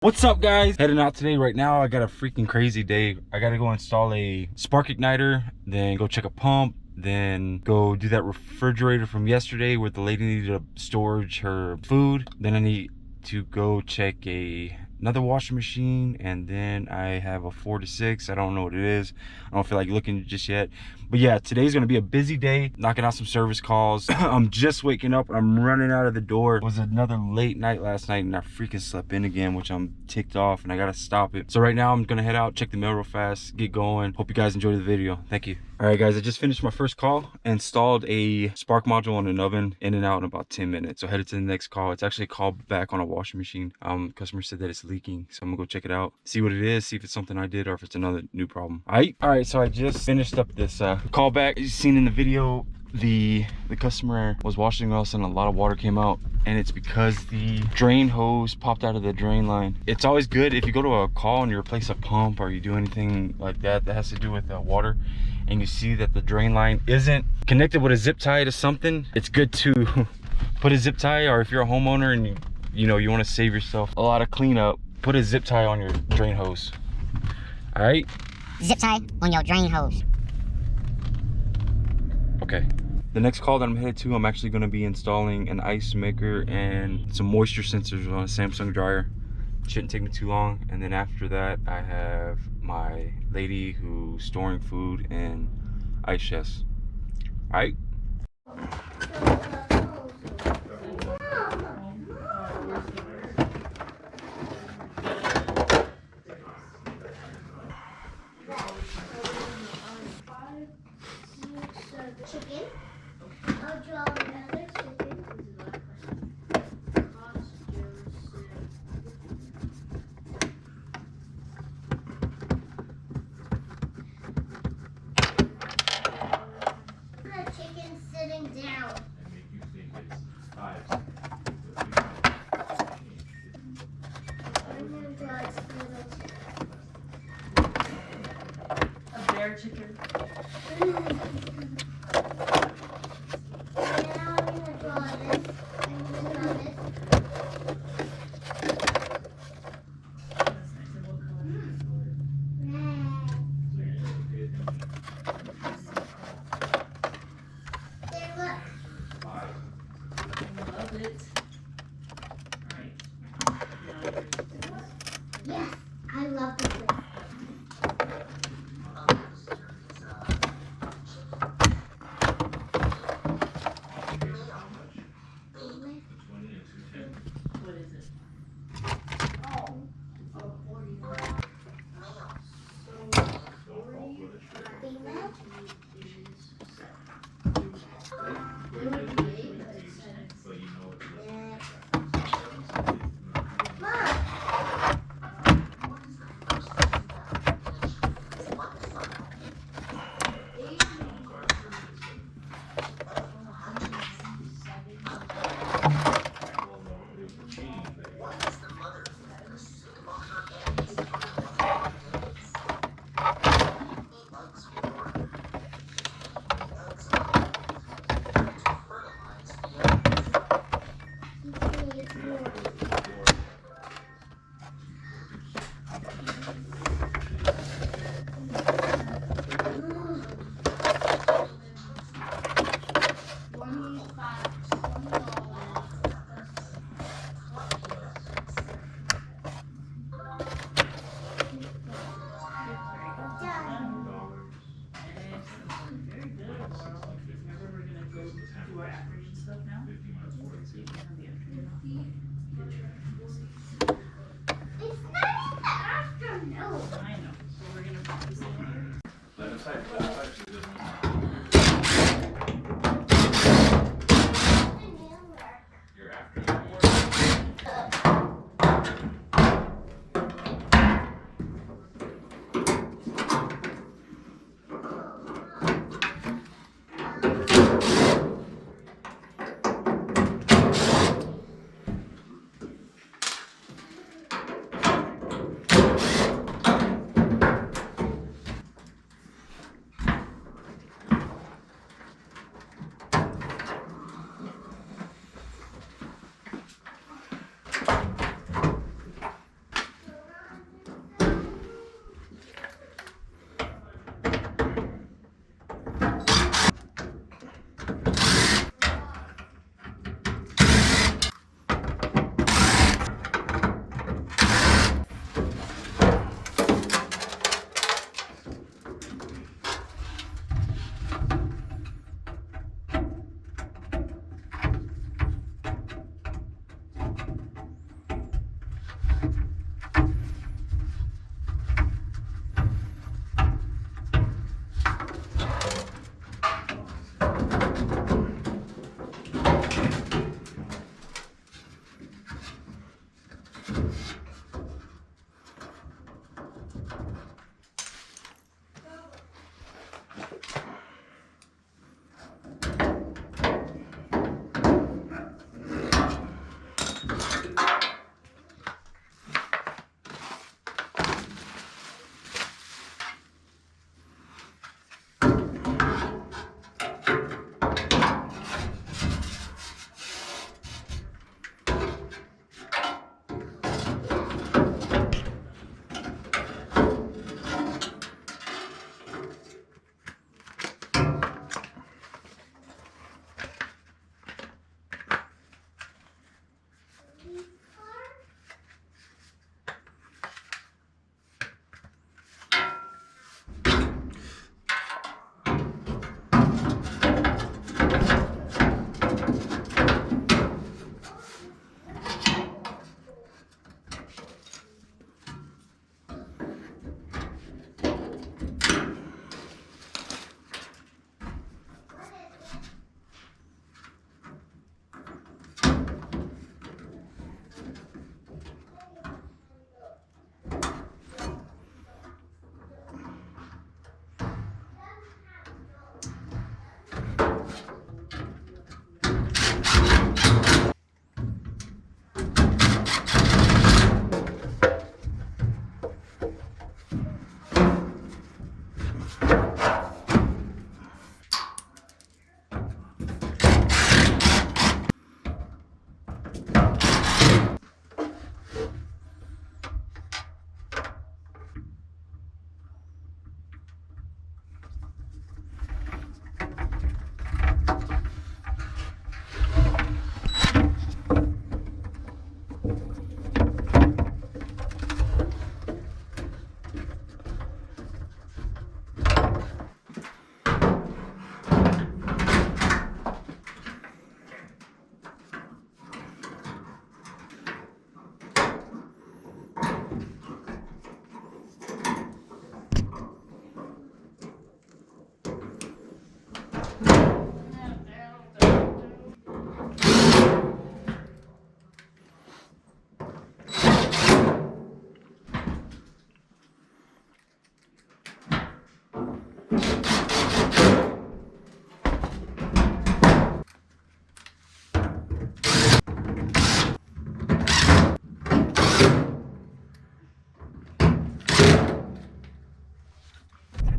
What's up, guys? Heading out today. Right now I got a freaking crazy day. I gotta go install a spark igniter, then go check a pump, then go do that refrigerator from yesterday where the lady needed to storage her food. Then I need to go check another washing machine, and then I have a 4 to 6. I don't know what it is. I don't feel like looking just yet. But yeah, today's gonna be a busy day, knocking out some service calls. I'm just waking up. I'm running out of the door. It was another late night last night and I freaking slept in again, which I'm ticked off and I gotta stop it. So right now I'm gonna head out, check the mail real fast, get going. Hope you guys enjoyed the video. Thank you. All right, guys, I just finished my first call, installed a spark module on an oven, in and out in about 10 minutes. So headed to the next call. It's actually a call back on a washing machine. Customer said that it's leaking, so I'm gonna go check it out, see what it is, see if it's something I did or if it's another new problem. All right, so I just finished up this call back. As you've seen in the video, the customer was washing us and a lot of water came out, and it's because the drain hose popped out of the drain line. It's always good if you go to a call and you replace a pump or you do anything like that that has to do with water, and you see that the drain line isn't connected with a zip tie to something, it's good to put a zip tie. Or if you're a homeowner and you know you want to save yourself a lot of cleanup, put a zip tie on your drain hose. All right, zip tie on your drain hose. Okay. The next call that I'm headed to, I'm actually going to be installing an ice maker and some moisture sensors on a Samsung dryer. Shouldn't take me too long. And then after that, I have my lady who's storing food in ice chests. All right. Chicken. I'll draw another chicken. The chicken sitting down. A bear chicken. Yes, I love this list. What is it?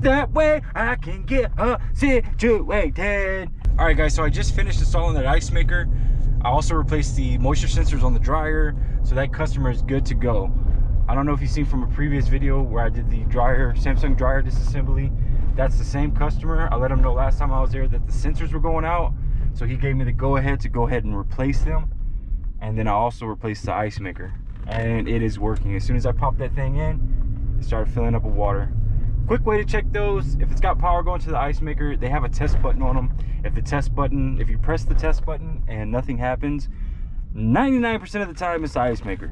That way I can get her situated. All right, guys, so I just finished installing that ice maker. I also replaced the moisture sensors on the dryer, so that customer is good to go. I don't know if you've seen from a previous video where I did the dryer, Samsung dryer disassembly. That's the same customer. I let him know last time I was there that the sensors were going out, so he gave me the go ahead to go ahead and replace them. And then I also replaced the ice maker, and it is working. As soon as I popped that thing in, it started filling up with water. Quick way to check those: if it's got power going to the ice maker, they have a test button on them. If you press the test button and nothing happens, 99% of the time it's the ice maker.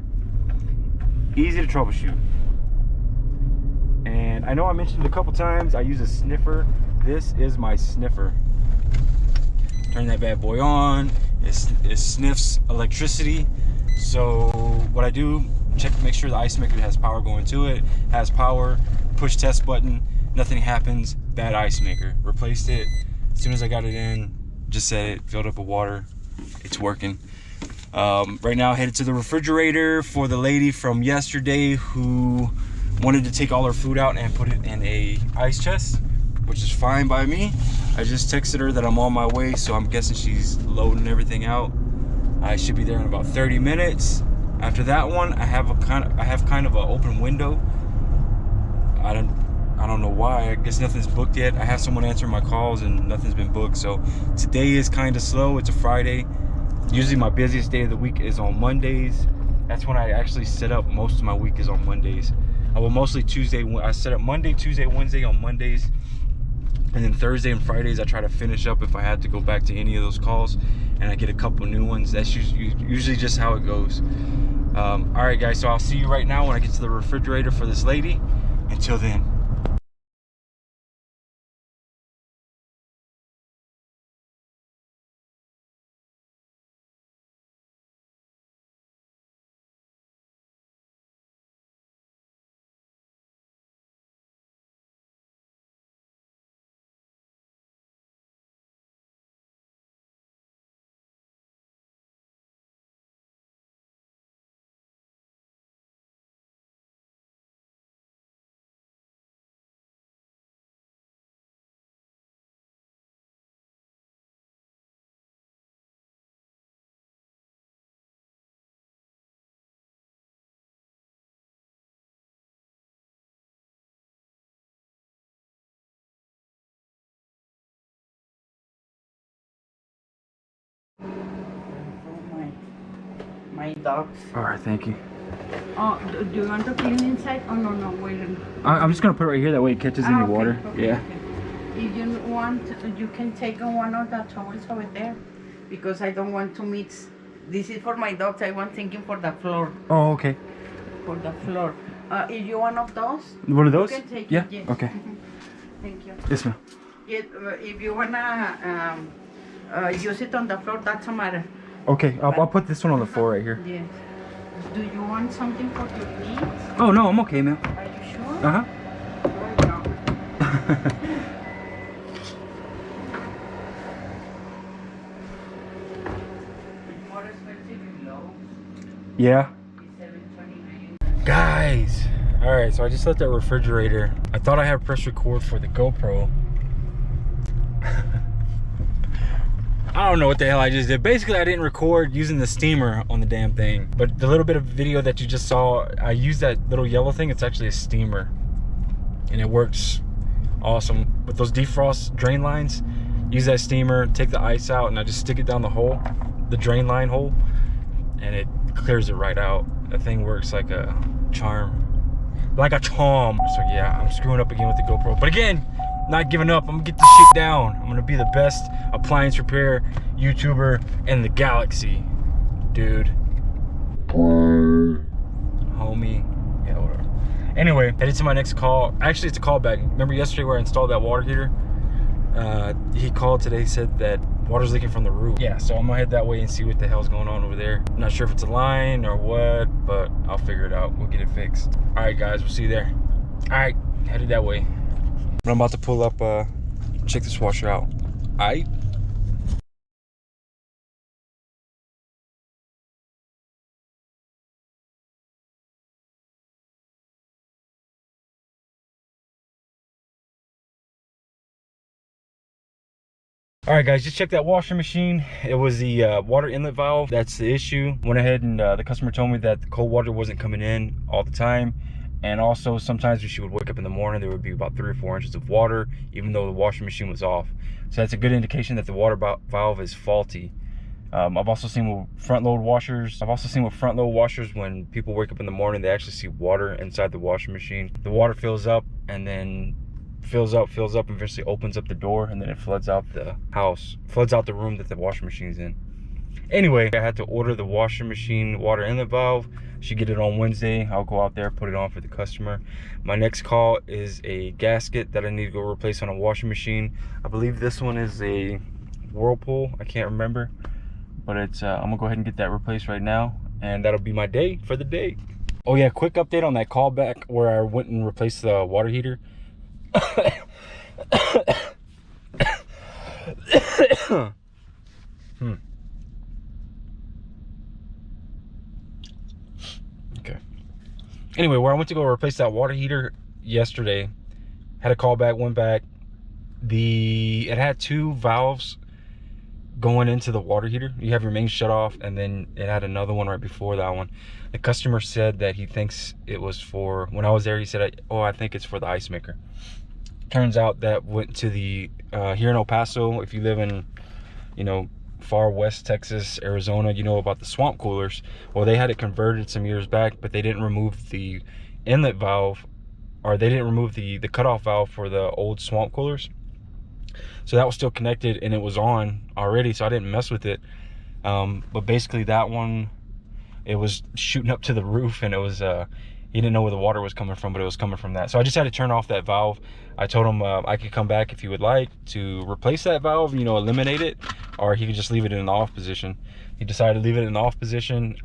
Easy to troubleshoot. And I know I mentioned a couple times I use a sniffer. This is my sniffer. Turn that bad boy on. It sniffs electricity. So what I do, make sure the ice maker has power going to it, has power, push test button, nothing happens, bad ice maker. Replaced it. As soon as I got it in, just set it, filled up with water, it's working. Right now headed to the refrigerator for the lady from yesterday who wanted to take all her food out and put it in a ice chest, which is fine by me. I just texted her that I'm on my way, so I'm guessing she's loading everything out. I should be there in about 30 minutes. After that one, I have kind of an open window. I don't know why. I guess nothing's booked yet. I have someone answering my calls and nothing's been booked. So today is kind of slow. It's a Friday. Usually my busiest day of the week is on Mondays. That's when I actually set up most of my week, is on Mondays. I will mostly I set up Monday, Tuesday, Wednesday on Mondays. And then Thursday and Fridays I try to finish up if I had to go back to any of those calls, and I get a couple new ones. That's usually just how it goes. All right, guys, so I'll see you right now when I get to the refrigerator for this lady. Until then. My dogs. All right, thank you. Oh, do you want to clean inside? Oh, no, wait. I'm just gonna put it right here, that way it catches any Okay, water. okay, Yeah. okay. If you want, you can take one of the towels over there, because I don't want to mix. This is for my dogs. I want thinking for the floor. Oh, okay. For the floor. If you want of those, One of those? you can take Yeah. it. Yes. Okay. Thank you. Yes, ma'am. If you wanna use it on the floor, that's a matter. Okay, I'll put this one on the floor right here. Yes. Do you want something for your needs? Oh no, I'm okay, ma'am. Are you sure? Uh huh. Right now. More expensive in low. Yeah. It's $7.29. Guys, all right, so I just left that refrigerator. I thought I had press record for the GoPro. I don't know what the hell I just did. Basically, I didn't record using the steamer on the damn thing. But the little bit of video that you just saw, I used that little yellow thing. It's actually a steamer. And it works awesome. With those defrost drain lines, use that steamer, take the ice out, and I just stick it down the hole, the drain line hole, and it clears it right out. That thing works like a charm. Like a charm. So yeah, I'm screwing up again with the GoPro. But again, not giving up. I'm gonna get this shit down. I'm gonna be the best appliance repair YouTuber in the galaxy, dude. Homie. Yeah, whatever. Anyway, headed to my next call. Actually, it's a callback. Remember yesterday where I installed that water heater? He called today, said that water's leaking from the roof. Yeah, so I'm gonna head that way and see what the hell's going on over there. I'm not sure if it's a line or what, but I'll figure it out. We'll get it fixed. All right, guys, we'll see you there. All right, headed that way. But I'm about to pull up, check this washer out. All right. All right, guys, just check that washer machine. It was the water inlet valve. That's the issue. Went ahead and the customer told me that the cold water wasn't coming in all the time. And also sometimes when she would wake up in the morning, there would be about 3 or 4 inches of water, even though the washing machine was off. So that's a good indication that the water valve is faulty. I've also seen with front load washers. When people wake up in the morning, they actually see water inside the washing machine. The water fills up and then fills up, and eventually opens up the door, and then it floods out the house, floods out the room that the washing machine's in. Anyway, I had to order the washing machine water inlet valve. Should get it on Wednesday. I'll go out there, put it on for the customer. My next call is a gasket that I need to go replace on a washing machine. I believe this one is a Whirlpool. I can't remember, but it's I'm gonna go ahead and get that replaced right now, and that'll be my day for the day. Oh yeah, quick update on that callback where I went and replaced the water heater. Okay. Anyway, where I went to go replace that water heater yesterday, had a call back, went back. It had 2 valves going into the water heater. You have your main shut off, and then it had another one right before that one. The customer said that he thinks it was for, when I was there, he said, oh, I think it's for the ice maker. Turns out that went to the here in El Paso. If you live in, you know, far west Texas, Arizona, you know about the swamp coolers. Well, they had it converted some years back, but they didn't remove the inlet valve, or they didn't remove the cutoff valve for the old swamp coolers. So that was still connected and it was on already, so I didn't mess with it. But basically that one, it was shooting up to the roof, and it was he didn't know where the water was coming from, but it was coming from that. So I just had to turn off that valve. I told him I could come back if he would like to replace that valve, you know, eliminate it, or he could just leave it in an off position. He decided to leave it in an off position,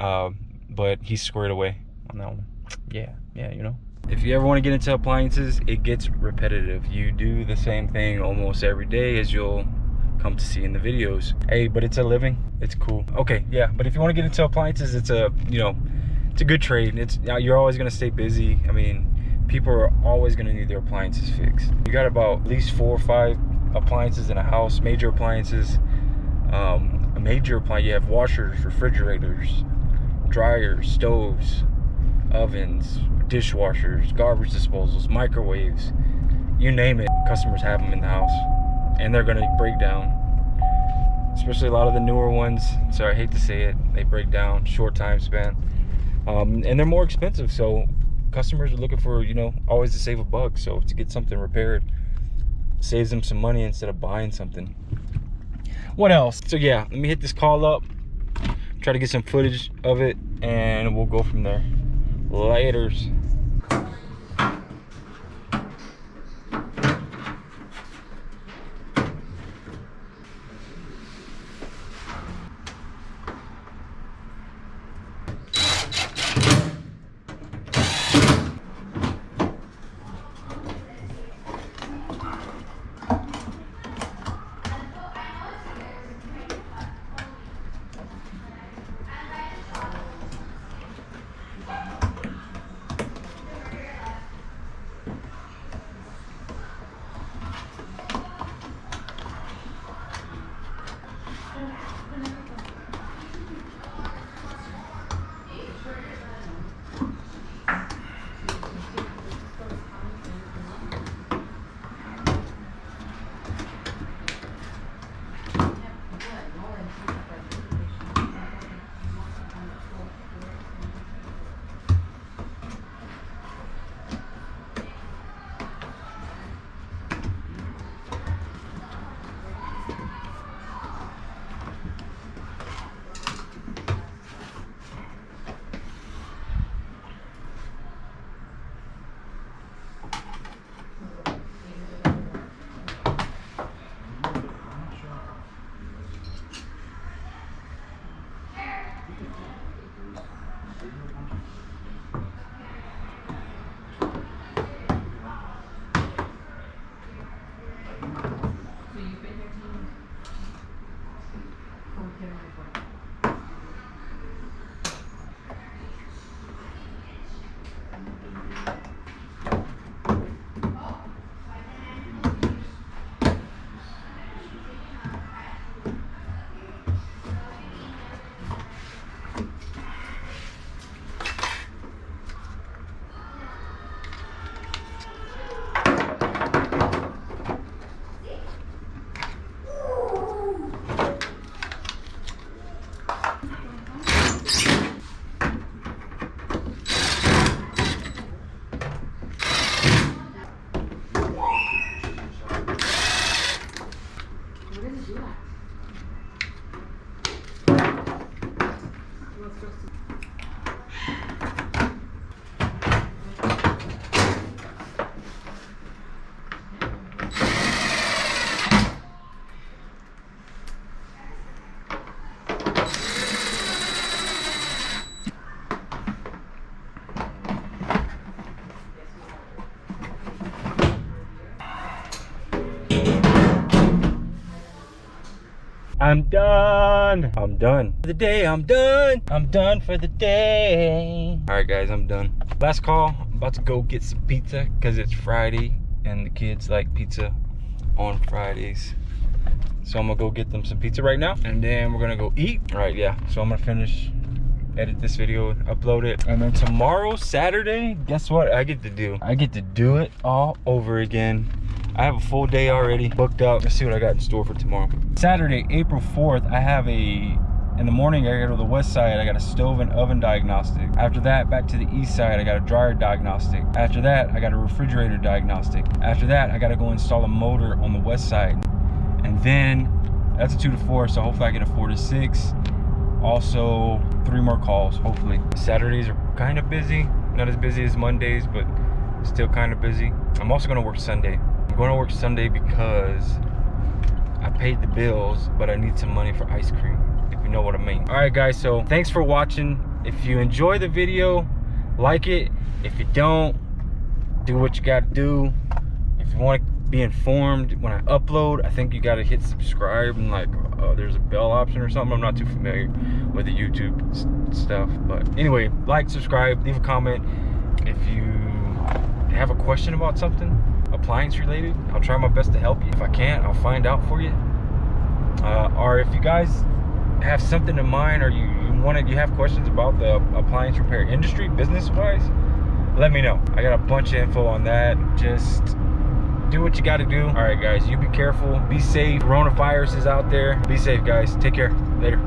but he's squared away on that one. Yeah, you know. If you ever want to get into appliances, it gets repetitive. You do the same thing almost every day, as you'll come to see in the videos. Hey, but it's a living. It's cool. Okay, yeah, but if you want to get into appliances, it's a, you know, it's a good trade. You're always going to stay busy. I mean, people are always going to need their appliances fixed. You got about at least 4 or 5 appliances in a house, major appliances. A major appliance, you have washers, refrigerators, dryers, stoves, ovens, dishwashers, garbage disposals, microwaves, you name it. Customers have them in the house, and they're going to break down, especially a lot of the newer ones. So I hate to say it, they break down short time span, and they're more expensive. So customers are looking for, you know, always to save a buck. So to get something repaired saves them some money instead of buying something. What else? So yeah, let me hit this call up, try to get some footage of it, and we'll go from there. Laters. I'm done. I'm done for the day. I'm done. I'm done for the day. All right, guys, I'm done. Last call. I'm about to go get some pizza because it's Friday and the kids like pizza on Fridays. So I'm gonna go get them some pizza right now and then we're gonna go eat. All right, yeah. So I'm gonna finish, edit this video, upload it. And then tomorrow, Saturday, guess what I get to do? I get to do it all over again. I have a full day already booked up. Let's see what I got in store for tomorrow. Saturday, April 4th, I have in the morning, I go to the west side, I got a stove and oven diagnostic. After that, back to the east side, I got a dryer diagnostic. After that, I got a refrigerator diagnostic. After that, I gotta go install a motor on the west side. And then, that's a 2 to 4, so hopefully I get a 4 to 6. Also, 3 more calls, hopefully. Saturdays are kind of busy. Not as busy as Mondays, but still kind of busy. I'm also gonna work Sunday. I'm going to work Sunday because I paid the bills, but I need some money for ice cream, if you know what I mean. All right, guys, so thanks for watching. If you enjoy the video, like it. If you don't, do what you got to do. If you want to be informed when I upload, I think you got to hit subscribe and like there's a bell option or something. I'm not too familiar with the YouTube stuff, but anyway, like, subscribe, leave a comment. If you have a question about something appliance related, I'll try my best to help you. If I can't, I'll find out for you. Or if you guys have something in mind, or you have questions about the appliance repair industry business wise, let me know. I got a bunch of info on that. Just do what you got to do. All right, guys, you be careful, be safe. Coronavirus is out there. Be safe, guys. Take care. Later.